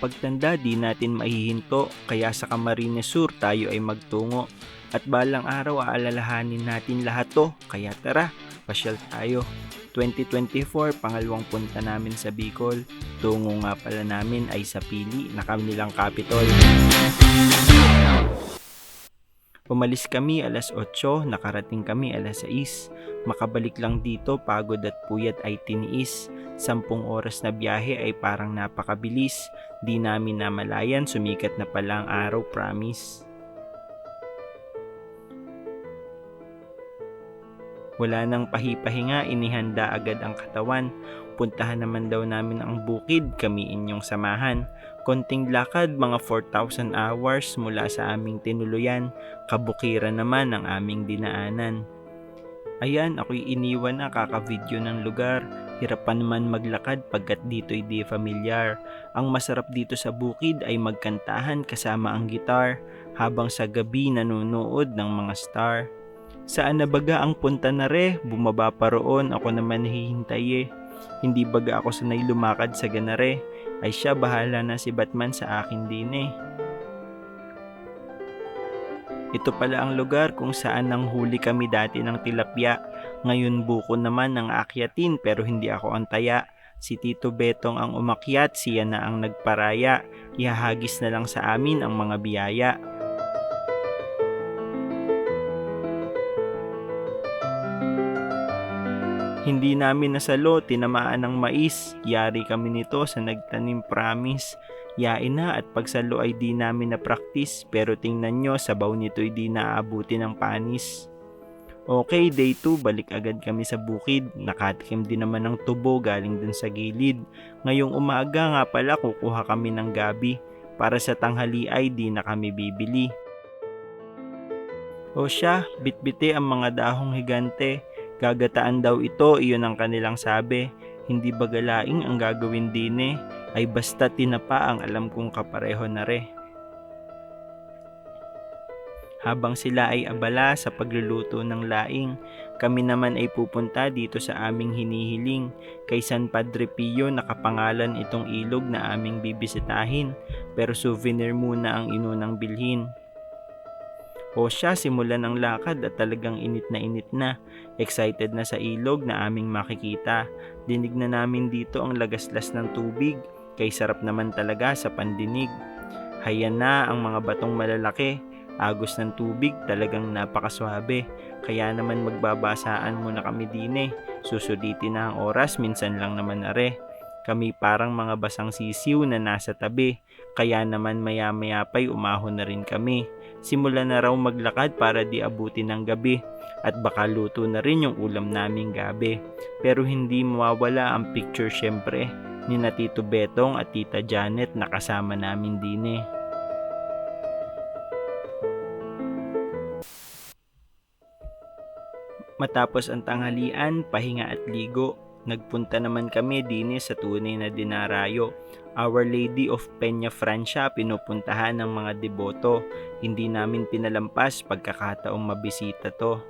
pagtanda di natin maihinto, kaya sa Camarines Sur tayo ay magtungo. At balang araw aalalahanin natin lahat to, kaya tara, pasyal tayo. 2024, pangalawang punta namin sa Bicol. Tungo nga pala namin ay sa Pili na kanilang capital. Umalis kami alas 8, nakarating kami alas 6. Makabalik lang dito, pagod at puyat ay tiniis. 10 oras na biyahe ay parang napakabilis. Di namin namalayan, sumikat na pala ang araw, promise. Wala nang pahipahinga, inihanda agad ang katawan. Puntahan naman daw namin ang bukid, kami inyong samahan. Konting lakad, mga 4,000 hours mula sa aming tinuluyan. Kabukiran naman ang aming dinaanan. Ayan, ako'y iniwan na kaka-video ng lugar. Hirap pa naman maglakad pagkat dito'y di familiar. Ang masarap dito sa bukid ay magkantahan kasama ang gitar, habang sa gabi nanonood ng mga star. Saan na baga ang punta na re? Bumaba pa roon, ako naman hihintay eh. Hindi baga ako sanay lumakad sa ganare? Ay siya, bahala na si Batman sa akin din eh. Ito pala ang lugar kung saan nang huli kami dati ng tilapia. Ngayon buko naman ng akyatin pero hindi ako ang taya. Si Tito Betong ang umakyat, siya na ang nagparaya. Ihahagis na lang sa amin ang mga biyaya. Hindi namin nasalo, tinamaan ng mais. Yari kami nito sa nagtanim, promise. Yain na at pagsalo ay di namin na-practice. Pero tingnan nyo, sabaw nito'y di naaabuti ng panis. Okay, day 2, balik agad kami sa bukid. Nakatikim din naman ng tubo galing dun sa gilid. Ngayong umaga nga pala kukuha kami ng gabi. Para sa tanghali ay di na kami bibili. O siya, bitbiti ang mga dahong higante. Gagataan daw ito, iyon ang kanilang sabi. Hindi bagalaing ang gagawin din ay basta tinapa ang alam kong kapareho na re. Habang sila ay abala sa pagluluto ng laing, kami naman ay pupunta dito sa aming hinihiling. Kay San Padre Pio nakapangalan itong ilog na aming bibisitahin, pero souvenir muna ang inunang bilhin. O siya, simulan ang lakad at talagang init na. Excited na sa ilog na aming makikita. Dinig na namin dito ang lagaslas ng tubig, kay sarap naman talaga sa pandinig. Hayan na ang mga batong malalaki. Agos ng tubig, talagang napakaswabe. Kaya naman magbabasaan muna kami dine. Susulitin na ang oras, minsan lang naman are. Kami parang mga basang sisiw na nasa tabi. Kaya naman maya-maya pa'y umahon na rin kami. Simula na raw maglakad para di abutin ng gabi. At baka luto na rin yung ulam naming gabi. Pero hindi mawawala ang picture syempre ni na Tito Betong at Tita Janet na kasama namin din eh. Matapos ang tanghalian, pahinga at ligo, nagpunta naman kami din sa tunay na dinarayo. Our Lady of Peña Francia pinupuntahan ng mga deboto. Hindi namin pinalampas pagkakataong mabisita to.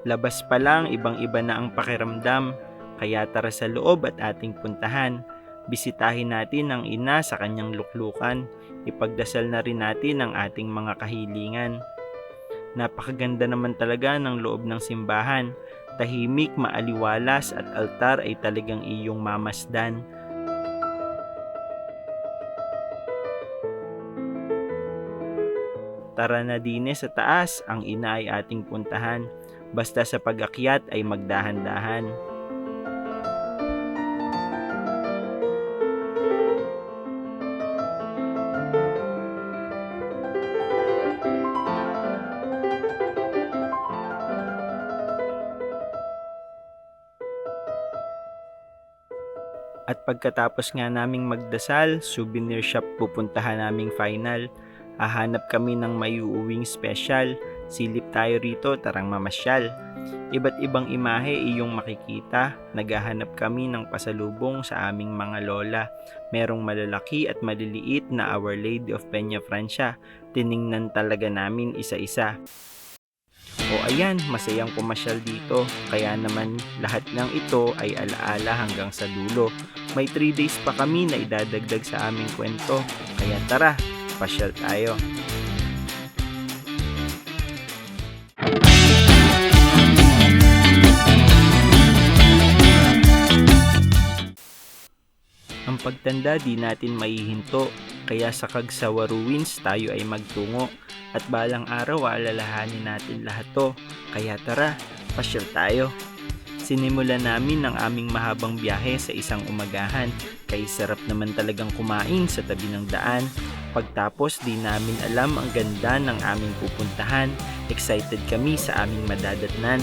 Labas pa lang, ibang-iba na ang pakiramdam. Kaya tara sa loob at ating puntahan. Bisitahin natin ang ina sa kanyang luklukan. Ipagdasal na rin natin ang ating mga kahilingan. Napakaganda naman talaga ng loob ng simbahan. Tahimik, maaliwalas at altar ay talagang iyong mamasdan. Tara na din sa taas, ang ina ay ating puntahan. Basta sa pag-akyat ay magdahan-dahan. At pagkatapos nga naming magdasal, souvenir shop pupuntahan naming final. Hahanap kami ng maiuuwing special. Silip tayo rito, tarang mamasyal. Iba't ibang imahe iyong makikita. Naghahanap kami ng pasalubong sa aming mga lola. Merong malalaki at maliliit na Our Lady of Peña Francia. Tiningnan talaga namin isa-isa. O ayan, masayang pumasyal dito. Kaya naman lahat ng ito ay alaala hanggang sa dulo. May 3 days pa kami na idadagdag sa aming kwento. Kaya tara, pasyal tayo. Ang pagtanda di natin maihinto, kaya sa Kagsawa Ruins tayo ay magtungo. At balang araw aalalahanin natin lahat to. Kaya tara, pasyal tayo. Sinimulan namin ang aming mahabang biyahe sa isang umagahan, kaya sarap naman talagang kumain sa tabi ng daan. Pagtapos di namin alam ang ganda ng aming pupuntahan, excited kami sa aming madadatnan.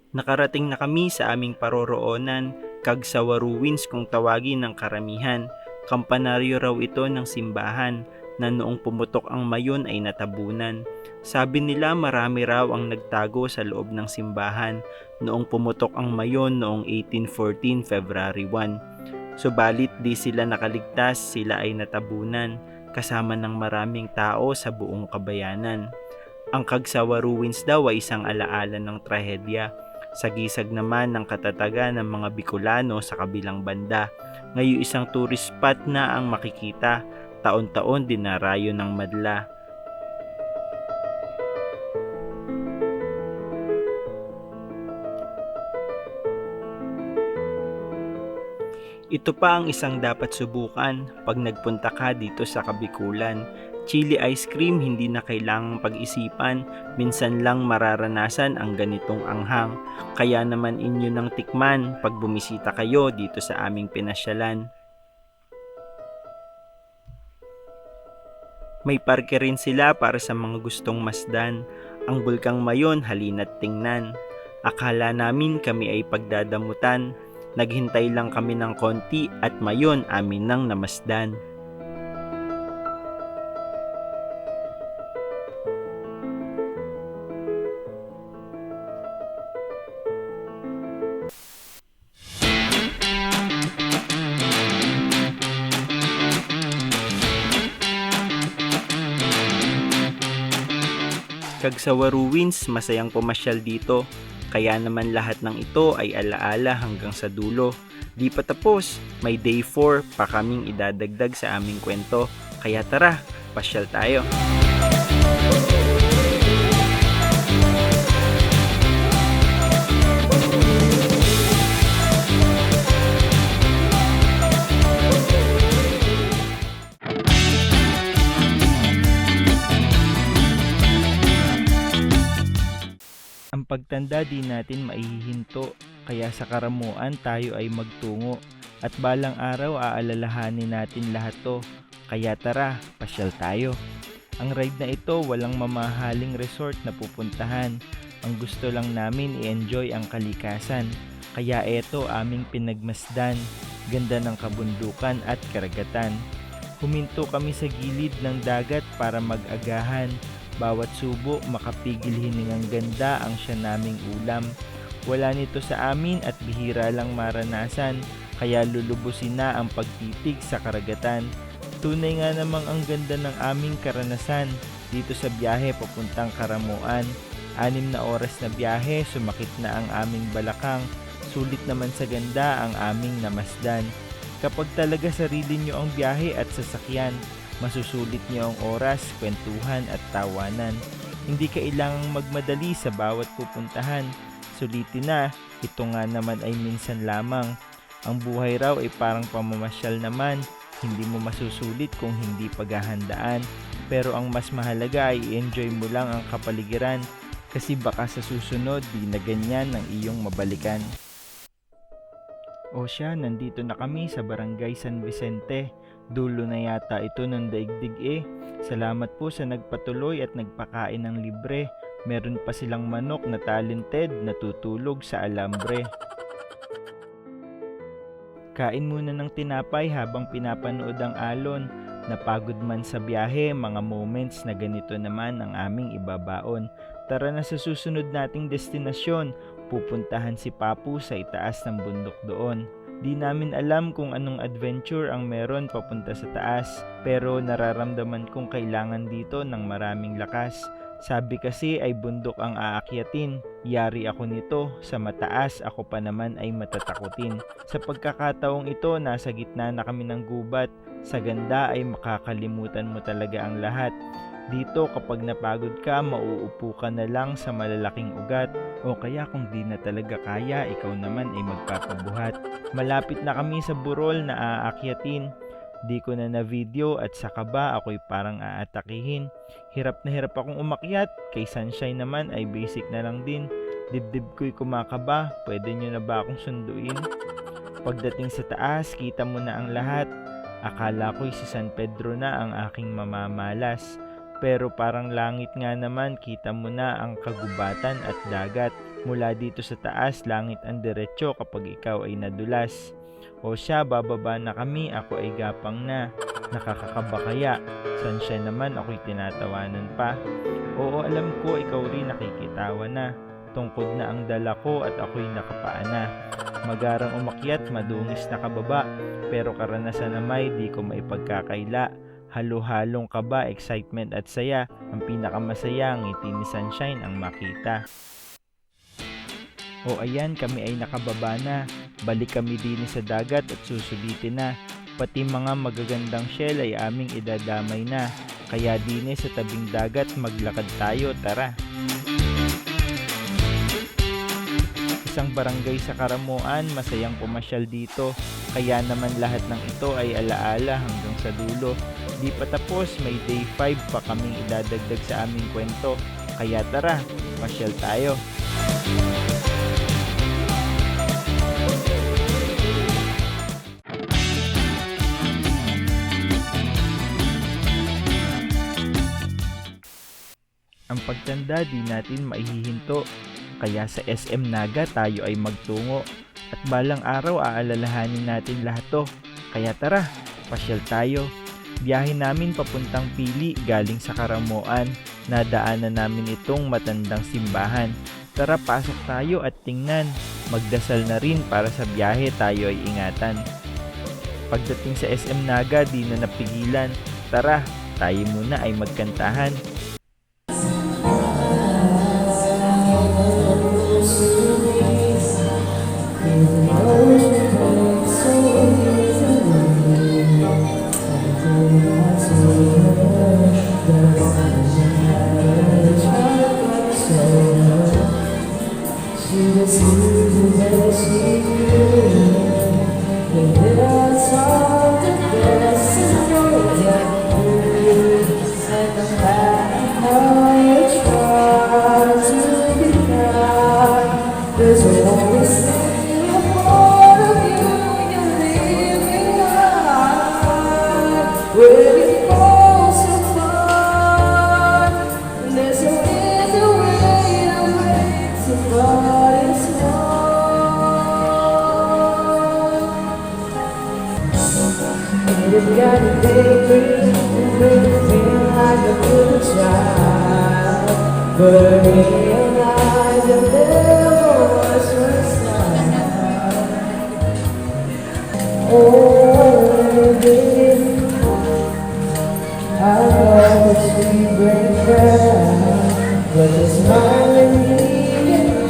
Nakarating na kami sa aming paroroonan, Kagsawa Ruins kung tawagin ng karamihan. Kampanaryo raw ito ng simbahan na noong pumutok ang mayon ay natabunan. Sabi nila marami raw ang nagtago sa loob ng simbahan noong pumutok ang mayon noong 1814 February 1. Subalit di sila nakaligtas, sila ay natabunan kasama ng maraming tao sa buong kabayanan. Ang Kagsawa Ruins daw ay isang alaala ng trahedya. Sagisag naman ng katatagan ng mga Bicolano sa kabilang banda. Ngayon isang tourist spot na ang makikita. Taon-taon dinarayo ng madla. Ito pa ang isang dapat subukan pag nagpunta ka dito sa Kabikulan. Chili ice cream hindi na kailangang pag-isipan, minsan lang mararanasan ang ganitong anghang. Kaya naman inyo nang tikman pag bumisita kayo dito sa aming pinasyalan. May parke rin sila para sa mga gustong masdan. Ang Bulkang Mayon halina't tingnan. Akala namin kami ay pagdadamutan. Naghintay lang kami ng konti at mayon amin nang namasdan. Kagsawa Ruins, masayang pumasyal dito. Kaya naman lahat ng ito ay alaala hanggang sa dulo. Di pa tapos, may day 4 pa kaming idadagdag sa aming kwento. Kaya tara, pasyal tayo. Ang pagtanda di natin maihihinto, kaya sa karamuan tayo ay magtungo. At balang araw aalalahanin natin lahat to, kaya tara, pasyal tayo. Ang ride na ito walang mamahaling resort na pupuntahan. Ang gusto lang namin i-enjoy ang kalikasan. Kaya eto aming pinagmasdan, ganda ng kabundukan at karagatan. Huminto kami sa gilid ng dagat para mag-agahan. Bawat subo makapigil hiningang ganda ang siya naming ulam. Wala nito sa amin at bihira lang maranasan, kaya lulubusin na ang pagtitig sa karagatan. Tunay nga namang ang ganda ng aming karanasan dito sa biyahe papuntang Karamuan. 6 na oras na biyahe, sumakit na ang aming balakang. Sulit naman sa ganda ang aming namasdan. Kapag talaga sarili nyo ang biyahe at sasakyan, masusulit nyo ang oras, kwentuhan at tawanan. Hindi kailangang magmadali sa bawat pupuntahan. Sulitin na, ito nga naman ay minsan lamang. Ang buhay raw ay parang pamamasyal naman. Hindi mo masusulit kung hindi paghahandaan. Pero ang mas mahalaga ay enjoy mo lang ang kapaligiran. Kasi baka sa susunod, di na ganyan ang iyong mabalikan. O siya, nandito na kami sa Barangay San Vicente. Dulo na yata ito ng daigdig eh. Salamat po sa nagpatuloy at nagpakain ng libre. Meron pa silang manok na talented na tutulog sa alambre. Kain muna ng tinapay habang pinapanood ang alon. Napagod man sa biyahe, mga moments na ganito naman ang aming ibabaon. Tara na sa susunod nating destinasyon. Pupuntahan si Papu sa itaas ng bundok doon. Di namin alam kung anong adventure ang meron papunta sa taas, pero nararamdaman kong kailangan dito ng maraming lakas. Sabi kasi ay bundok ang aakyatin. Yari ako nito, sa mataas ako pa naman ay matatakutin. Sa pagkakataong ito, nasa gitna na kami ng gubat. Sa ganda ay makakalimutan mo talaga ang lahat. Dito kapag napagod ka, mauupo ka na lang sa malalaking ugat, o kaya kung di na talaga kaya, ikaw naman ay magpapabuhat. Malapit na kami sa burol na aakyatin. Di ko na video at sa kaba ako'y parang aatakihin. Hirap na hirap akong umakyat, kay Sunshine naman ay basic na lang din. Dibdib ko'y kumakaba, pwede nyo na ba akong sunduin? Pagdating sa taas, kita mo na ang lahat. Akala ko'y si San Pedro na ang aking mamamalas. Pero parang langit nga naman, kita mo na ang kagubatan at dagat. Mula dito sa taas, langit ang diretsyo kapag ikaw ay nadulas. O siya, bababa na kami, ako ay gapang na. Nakakakaba kaya? Sunshine naman, ako'y tinatawanan pa. Oo, alam ko, ikaw rin nakikitawa na. Tungkod na ang dala ko at ako'y nakapaa na. Magarang umakyat, madungis na kababa. Pero karanasan na may di ko maipagkakaila. Halo-halong kaba, excitement at saya. Ang pinakamasaya, ang ngiti ni Sunshine ang makita. O ayan, kami ay nakababa na. Balik kami din sa dagat at susulitin na. Pati mga magagandang shell ay aming idadamay na. Kaya din sa tabing dagat maglakad tayo, tara. Isang barangay sa Karamuan, masayang pumasyal dito. Kaya naman lahat ng ito ay alaala hanggang sa dulo. Di pa tapos, may day 5 pa kaming idadagdag sa aming kwento. Kaya tara, pasyal tayo. Ang pagtanda di natin maihihinto, kaya sa SM Naga tayo ay magtungo. At balang araw aalalahanin natin lahat to. Kaya tara, pasyal tayo. Biyahe namin papuntang Pili galing sa Karamuan. Nadaanan namin itong matandang simbahan. Tara, pasok tayo at tingnan. Magdasal na rin para sa biyahe tayo ay ingatan. Pagdating sa SM Naga di na napigilan. Tara, tayo muna ay magkantahan. You've got a daydream, you feel like a good child, but realize you never was yourself. Oh, baby, I know that you bring down, but it's smiling me,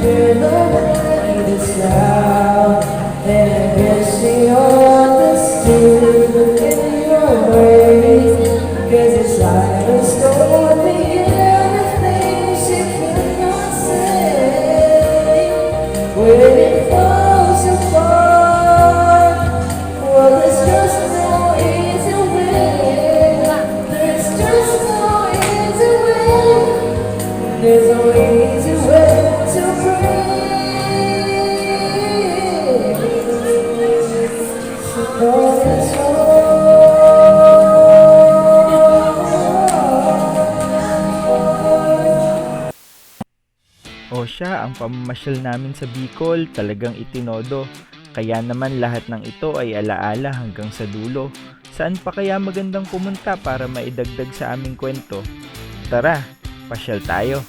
you're the way to sound, and I guess you understood. Cause it's like a story, everything she cannot say. When it falls apart, well, there's just no easy way. There's just no easy way. There's no easy way to breathe. So call it so. O siya, ang pamamasyal namin sa Bicol talagang itinodo. Kaya naman lahat ng ito ay alaala hanggang sa dulo. Saan pa kaya magandang pumunta para maidagdag sa aming kwento? Tara, pasyal tayo.